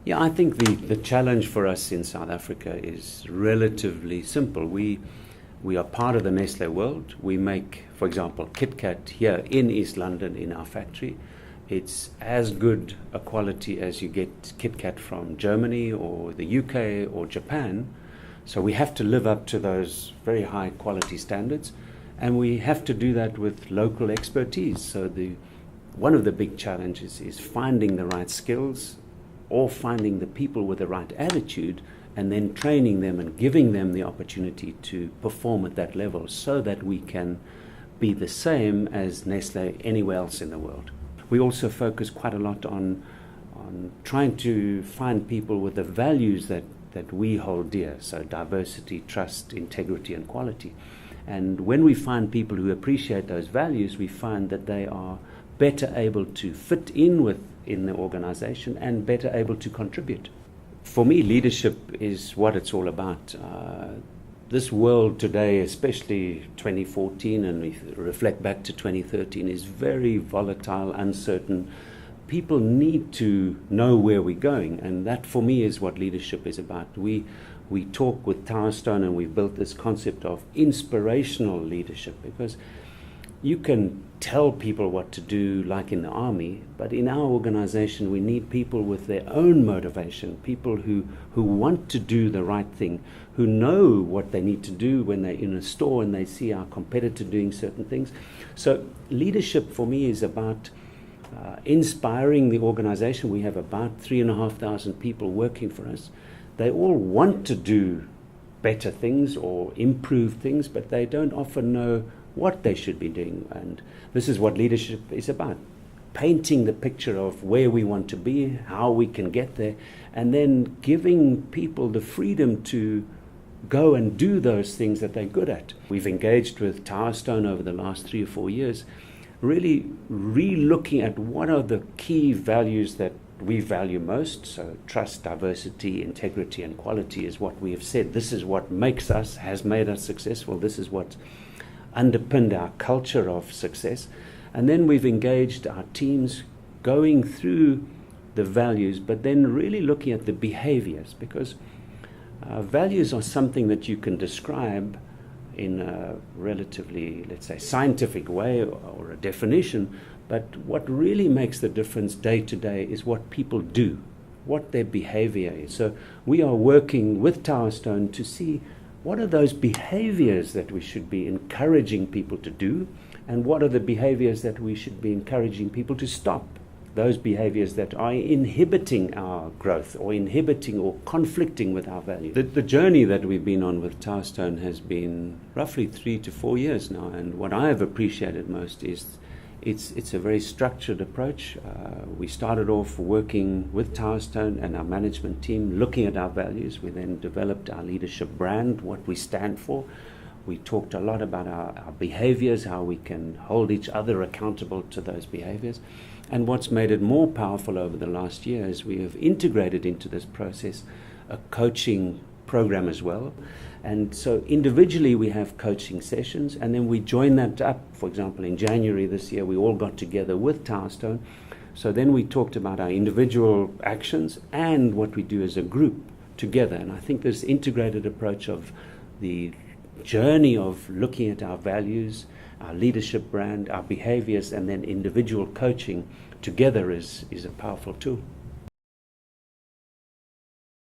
Yeah, I think the challenge for us in South Africa is relatively simple. We are part of the Nestle world. We make, for example, KitKat here in East London in our factory. It's as good a quality as you get KitKat from Germany or the UK or Japan. So we have to live up to those very high quality standards, and we have to do that with local expertise. So one of the big challenges is finding the right skills, or finding the people with the right attitude, and then training them and giving them the opportunity to perform at that level so that we can be the same as Nestle anywhere else in the world. We also focus quite a lot on trying to find people with the values that we hold dear, so diversity, trust, integrity and quality. And when we find people who appreciate those values, we find that they are better able to fit in the organization and better able to contribute. For me, leadership is what it's all about. This world today, especially 2014, and we reflect back to 2013, is very volatile, uncertain. People need to know where we're going, and that for me is what leadership is about. We talk with Tower Stone, and we've built this concept of inspirational leadership, because you can tell people what to do like in the army, but in our organization we need people with their own motivation, people who want to do the right thing, who know what they need to do when they're in a store and they see our competitor doing certain things. So leadership for me is about inspiring the organization. We have about 3,500 people working for us. They all want to do better things or improve things, but they don't often know what they should be doing. And this is what leadership is about: painting the picture of where we want to be, how we can get there, and then giving people the freedom to go and do those things that they're good at. We've engaged with Tower Stone over the last 3 or 4 years, really re-looking at what are the key values that we value most. So trust, diversity, integrity and quality is what we have said. This is what makes us, has made us successful. This is what underpinned our culture of success. And then we've engaged our teams going through the values, but then really looking at the behaviors, because values are something that you can describe in a relatively, let's say, scientific way or a definition, but what really makes the difference day to day is what people do, what their behavior is. So we are working with Tower Stone to see what are those behaviors that we should be encouraging people to do, and what are the behaviors that we should be encouraging people to stop, those behaviors that are inhibiting our growth or inhibiting or conflicting with our values. The journey that we've been on with Tower Stone has been roughly 3 to 4 years now, and what I have appreciated most is it's a very structured approach. We started off working with Tower Stone and our management team, looking at our values. We then developed our leadership brand, what we stand for. We talked a lot about our behaviors, how we can hold each other accountable to those behaviors. And what's made it more powerful over the last year is we have integrated into this process a coaching program as well. And so individually we have coaching sessions, and then we join that up. For example, in January this year, we all got together with Tower Stone. So then we talked about our individual actions and what we do as a group together. And I think this integrated approach of the journey of looking at our values, our leadership brand, our behaviors, and then individual coaching together is a powerful tool.